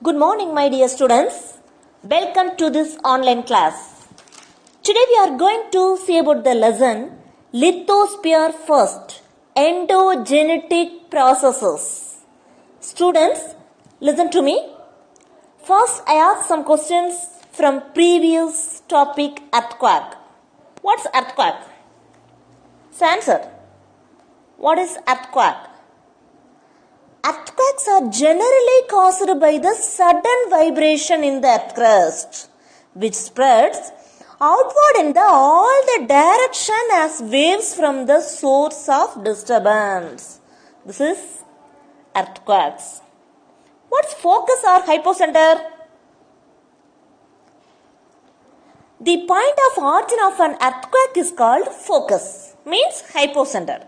Good morning, my dear students. Welcome to this online class. Today we are going to see about the lesson Lithosphere First, Endogenetic Processes. Students, listen to me. First, I ask some questions from previous topic earthquake. What's earthquake? Answer. What is earthquake? Earthquakes are generally caused by the sudden vibration in the earth crust, which spreads outward in all the direction as waves from the source of disturbance. This is earthquakes. What's focus or hypocenter? The point of origin of an earthquake is called focus, means hypocenter.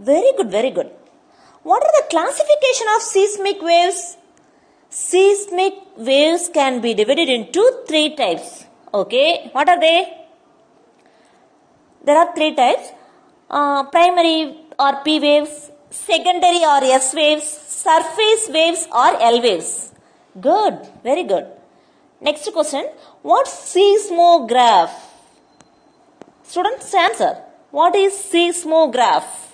Very good, very good. What are the classification of seismic waves? Seismic waves can be divided into three types. Okay, what are they? There are three types. Primary or P waves, secondary or S waves, surface waves or L waves. Good, very good. Next question, what's seismograph? Students, answer. What is seismograph?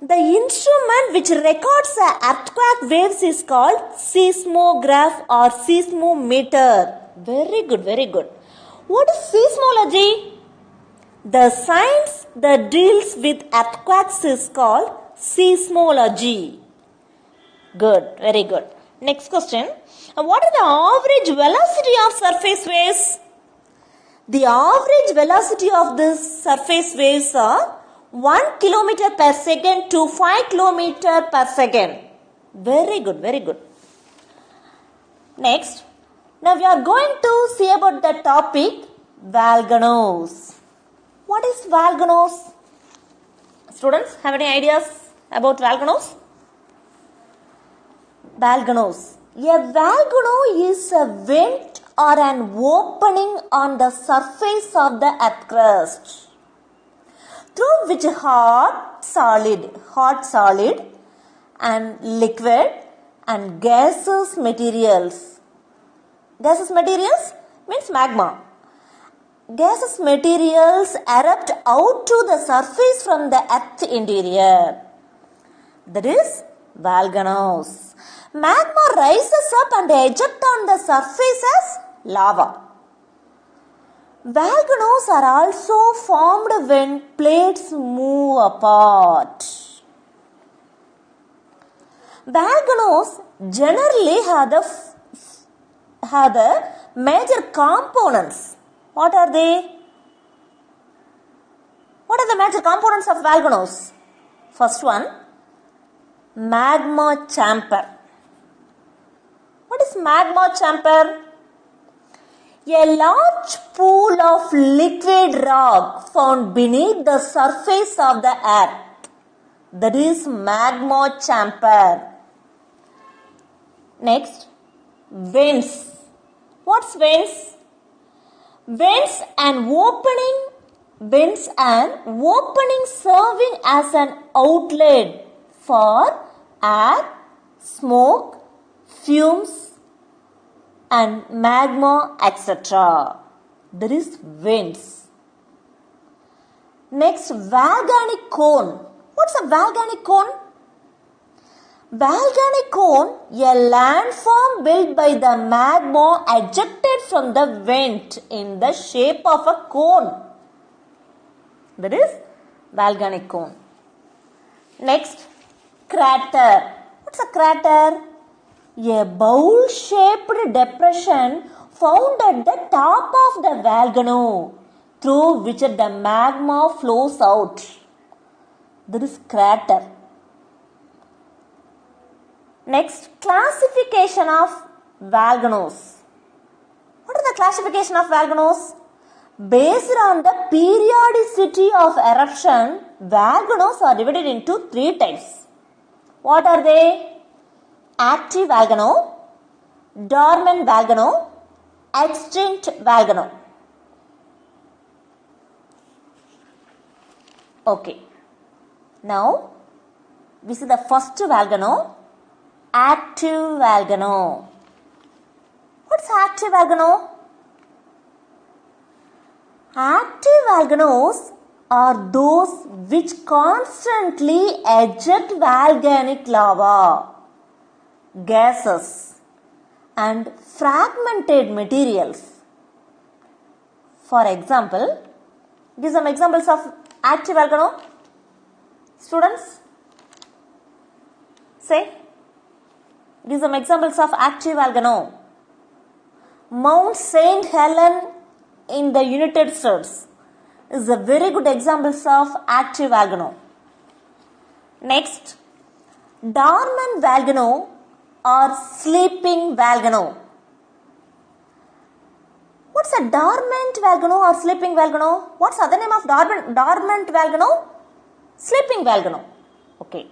The instrument which records the earthquake waves is called seismograph or seismometer. Very good, very good. What is seismology? The science that deals with earthquakes is called seismology. Good, very good. Next question. What is the average velocity of surface waves? The average velocity of these surface waves are 1 kilometer per second to 5 kilometer per second. Very good, very good. Next, now we are going to see about the topic volcanoes. What is volcanoes? Students, have any ideas about volcanoes? Volcanoes. A volcano is a vent or an opening on the surface of the earth crust, through which hot, solid and liquid and gaseous materials. Gaseous materials means magma. Gaseous materials erupt out to the surface from the earth interior. That is volcanoes. Magma rises up and ejects on the surface as lava. Volcanoes are also formed when plates move apart. Volcanoes generally have the major components. What are they? What are the major components of volcanoes? First one, magma chamber. What is magma chamber? A large pool of liquid rock found beneath the surface of the earth. That is magma chamber. Next, vents. What's vents? Vents and opening serving as an outlet for air, smoke, fumes and magma, etc. There is vents. Next, volcanic cone. What's a volcanic cone? Volcanic cone, a landform built by the magma ejected from the vent in the shape of a cone. That is volcanic cone. Next, crater. What's a crater? A bowl-shaped depression found at the top of the volcano through which the magma flows out. There is crater. Next, classification of volcanoes. What is the classification of volcanoes? Based on the periodicity of eruption, volcanoes are divided into three types. What are they? Active volcano, dormant volcano, extinct volcano. Okay. Now, we see the first volcano, active volcano. What's active volcano? Active volcanoes are those which constantly eject volcanic lava, gases, and fragmented materials. For example, give some examples of active volcano. Students, say, give some examples of active volcano. Mount St. Helens in the United States is a very good example of active volcano. Next, dormant volcano or sleeping volcano. What's a dormant volcano or sleeping volcano? What's the other name of dormant volcano? Sleeping volcano. Okay.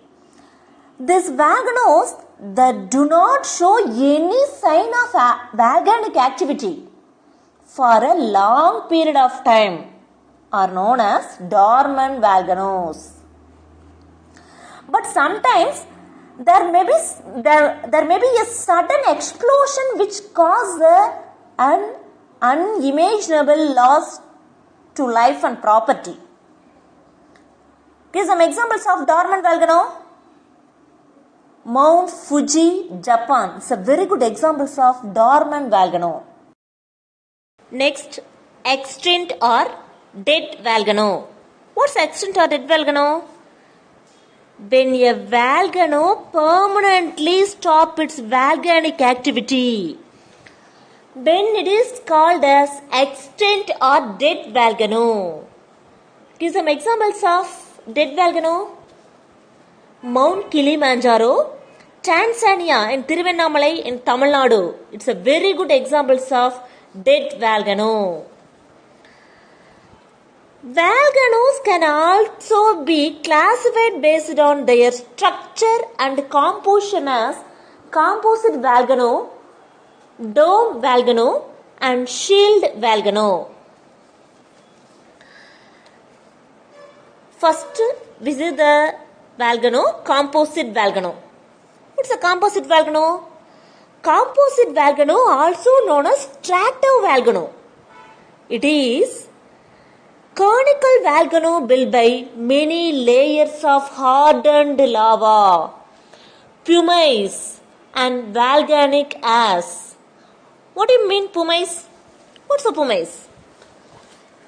These volcanoes that do not show any sign of volcanic activity for a long period of time are known as dormant volcanoes. But sometimes there may be a sudden explosion which causes an unimaginable loss to life and property. Give some examples of dormant volcano. Mount Fuji, Japan is a very good example of dormant volcano. Next, extinct or dead volcano. What's extinct or dead volcano? When a volcano permanently stops its volcanic activity, then it is called as extinct or dead volcano. Give some examples of dead volcano. Mount Kilimanjaro, Tanzania and Tiruvannamalai in Tamil Nadu. It's a very good example of dead volcano. Volcanoes can also be classified based on their structure and composition as composite volcano, dome volcano and shield volcano. First, this is the volcano, composite volcano. What's a composite volcano? Composite volcano, also known as stratovolcano. It is conical volcano built by many layers of hardened lava, pumice and volcanic ash. What do you mean pumice? What's a pumice?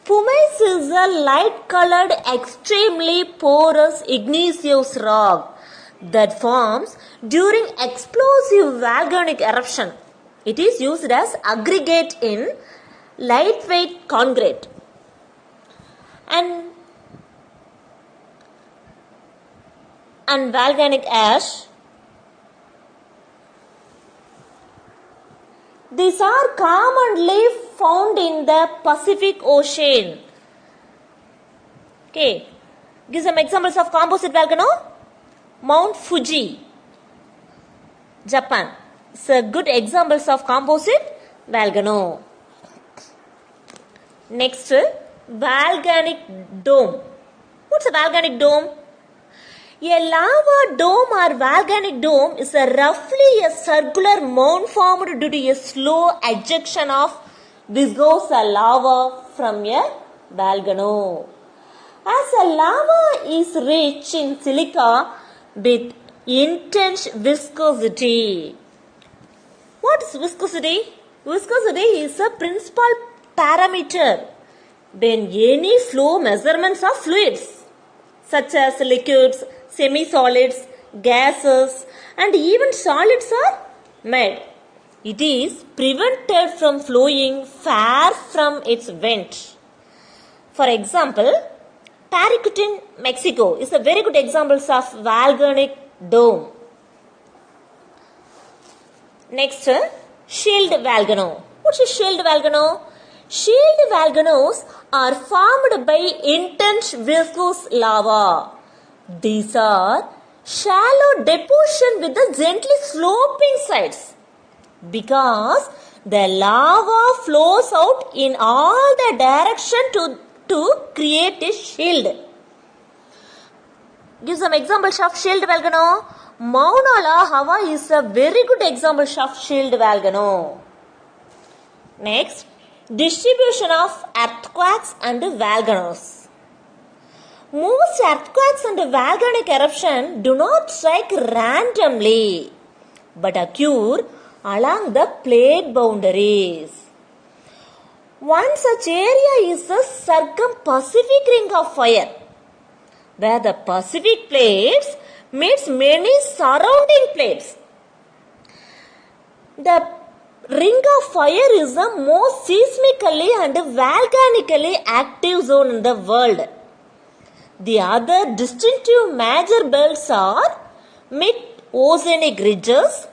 Pumice is a light-colored, extremely porous igneous rock that forms during explosive volcanic eruption. It is used as aggregate in lightweight concrete. And volcanic ash. These are commonly found in the Pacific Ocean. Okay, give some examples of composite volcano. Mount Fuji, Japan. It's a good examples of composite volcano. Next, volcanic dome. What's a volcanic dome? A lava dome or volcanic dome is roughly a circular mound formed due to a slow ejection of viscous lava from a volcano. As a lava is rich in silica with intense viscosity. What is viscosity? Viscosity is a principal parameter when any flow measurements of fluids such as liquids, semi-solids, gases and even solids are made. It is prevented from flowing far from its vent. For example, Paricutin, Mexico is a very good example of volcanic dome. Next, shield volcano. What's a shield volcano? Shield volcanoes are formed by intense viscous lava. These are shallow deposition with the gently sloping sides because the lava flows out in all the direction to create a shield. Give some examples of shield volcano. Mauna Loa, Hawaii is a very good example of shield volcano. Next, distribution of earthquakes and volcanoes. Most earthquakes and volcanic eruption do not strike randomly but occur along the plate boundaries. One such area is the circum-Pacific ring of fire, where the Pacific plates meets many surrounding plates. The ring of fire is the most seismically and volcanically active zone in the world. The other distinctive major belts are mid-oceanic ridges,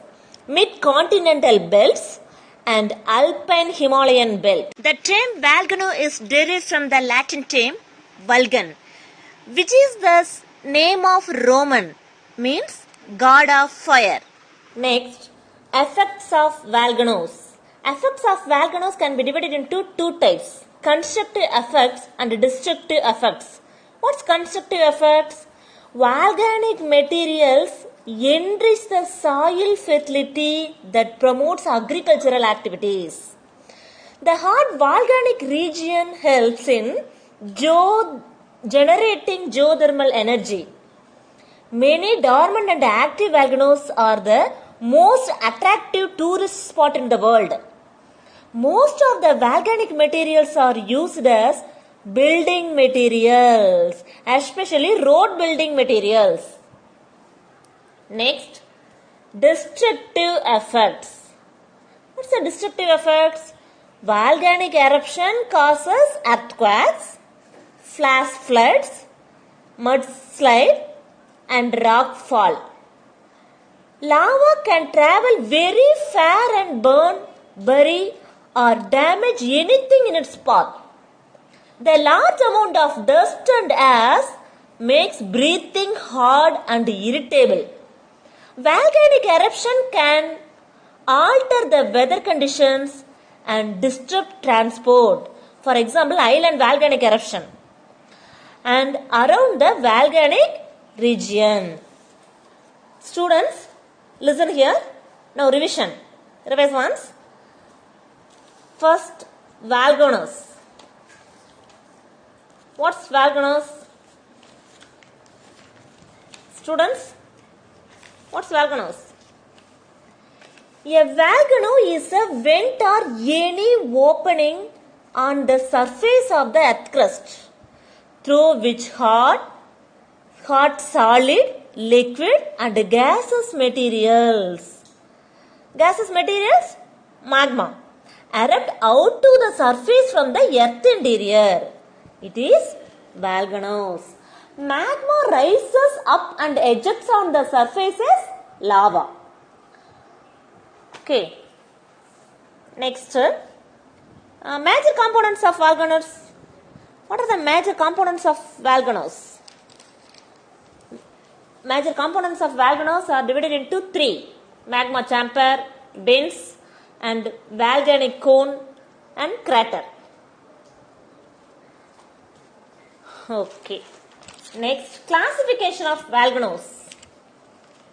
mid-continental belts, and alpine Himalayan belt. The term volcano is derived from the Latin term Vulcan, which is the name of Roman, means god of fire. Next, effects of volcanoes. Effects of volcanoes can be divided into two types: constructive effects and destructive effects. What's constructive effects? Volcanic materials enrich the soil fertility that promotes agricultural activities. The hot volcanic region helps in generating geothermal energy. Many dormant and active volcanoes are the most attractive tourist spot in the world. Most of the volcanic materials are used as building materials, especially road building materials. Next, destructive effects. What's the destructive effects? Volcanic eruption causes earthquakes, flash floods, mudslide, and rock fall. Lava can travel very far and burn, bury, or damage anything in its path. The large amount of dust and ash makes breathing hard and irritable. Volcanic eruption can alter the weather conditions and disrupt transport. For example, island volcanic eruption and around the volcanic region. Students, listen here. Now revision. Revise once. First, volcanoes. What's volcanoes? Students, what's volcanoes? A volcano is a vent or any opening on the surface of the earth crust through which hot, solid, liquid and gaseous materials. Magma, erupt out to the surface from the earth interior. It is volcanoes. Magma rises up and ejects on the surface as lava. Okay. Next, major components of volcanoes. What are the major components of volcanoes? Major components of volcanoes are divided into three: magma chamber, vents, and volcanic cone and crater. Okay. Next, classification of volcanoes.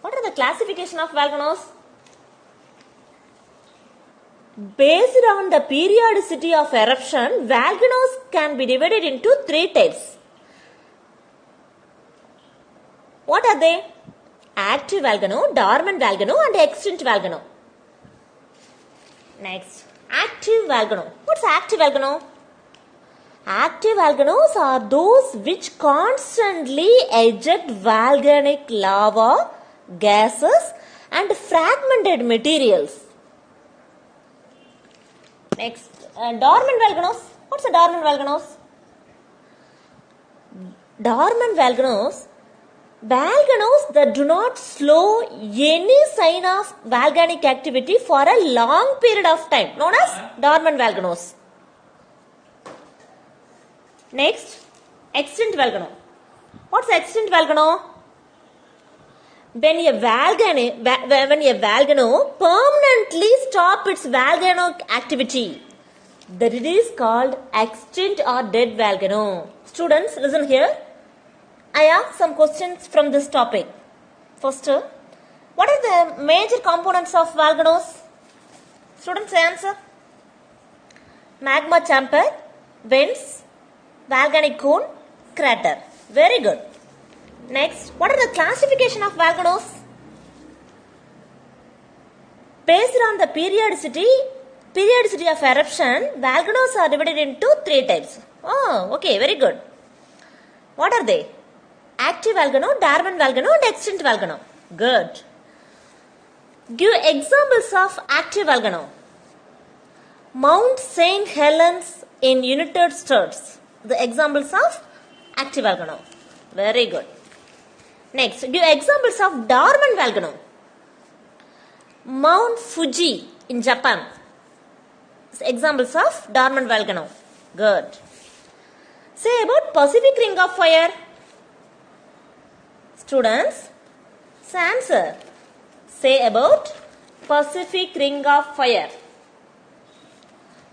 What are the classification of volcanoes? Based on the periodicity of eruption, volcanoes can be divided into three types. What are they? Active volcano, dormant volcano, and extinct volcano. Next, active volcano. What's active volcano? Active volcanoes are those which constantly eject volcanic lava, gases, and fragmented materials. Next, dormant volcanoes. What's a dormant volcanoes? Dormant volcanoes that do not show any sign of volcanic activity for a long period of time, known as dormant volcanoes. Next, extinct volcano. What's extinct volcano? When a volcano permanently stops its volcanic activity, that it is called extinct or dead volcano. Students, listen here. I ask some questions from this topic. First, what are the major components of volcanoes? Students, answer. magma chamber, vents, volcanic cone, crater. Very good. Next, what are the classification of volcanoes? Based on the periodicity of eruption, volcanoes are divided into 3 types. Oh, okay, very good. What are they? Active volcano, dormant volcano, and extinct volcano. Good. Give examples of active volcano. Mount St. Helens in United States. The examples of active volcano. Very good. Next, give examples of dormant volcano. Mount Fuji in Japan. Examples of dormant volcano. Good. Say about Pacific Ring of Fire. Students, answer. Say about Pacific Ring of Fire.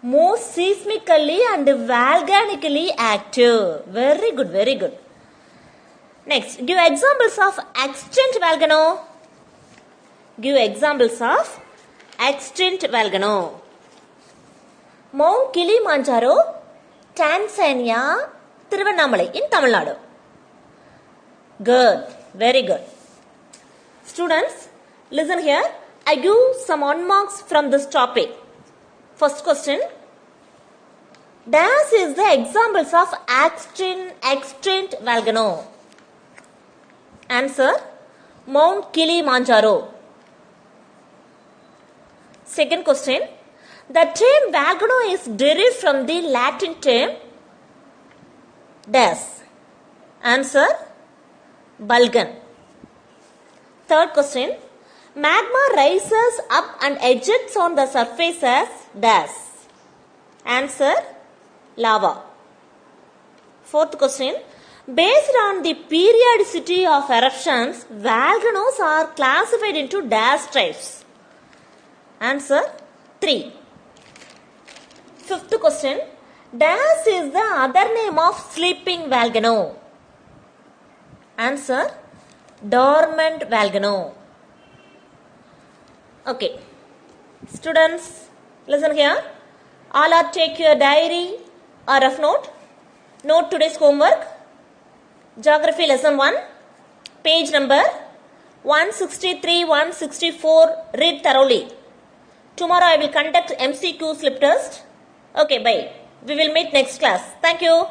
Most seismically and volcanically active. Very good, very good. Next, give examples of extinct volcano. Give examples of extinct volcano. Mount Kilimanjaro, Tanzania, Tiruvannamalai in Tamil Nadu. Good, very good. Students, listen here. I give some 1 marks from this topic. First question. Dash is the examples of extinct volcano. Answer. Mount Kilimanjaro. Second question. The term volcano is derived from the Latin term dash. Answer. Vulcan. Third question. Magma rises up and ejects on the surface as dash. Answer. Lava. Fourth question. Based on the periodicity of eruptions, volcanoes are classified into dash types. Answer. 3. Fifth question. Dash is the other name of sleeping volcano. Answer. Dormant volcano. Okay. Students, listen here. All are take your diary or rough note. Note today's homework. Geography lesson 1. Page number 163, 164. Read thoroughly. Tomorrow I will conduct MCQ slip test. Okay, bye. We will meet next class. Thank you.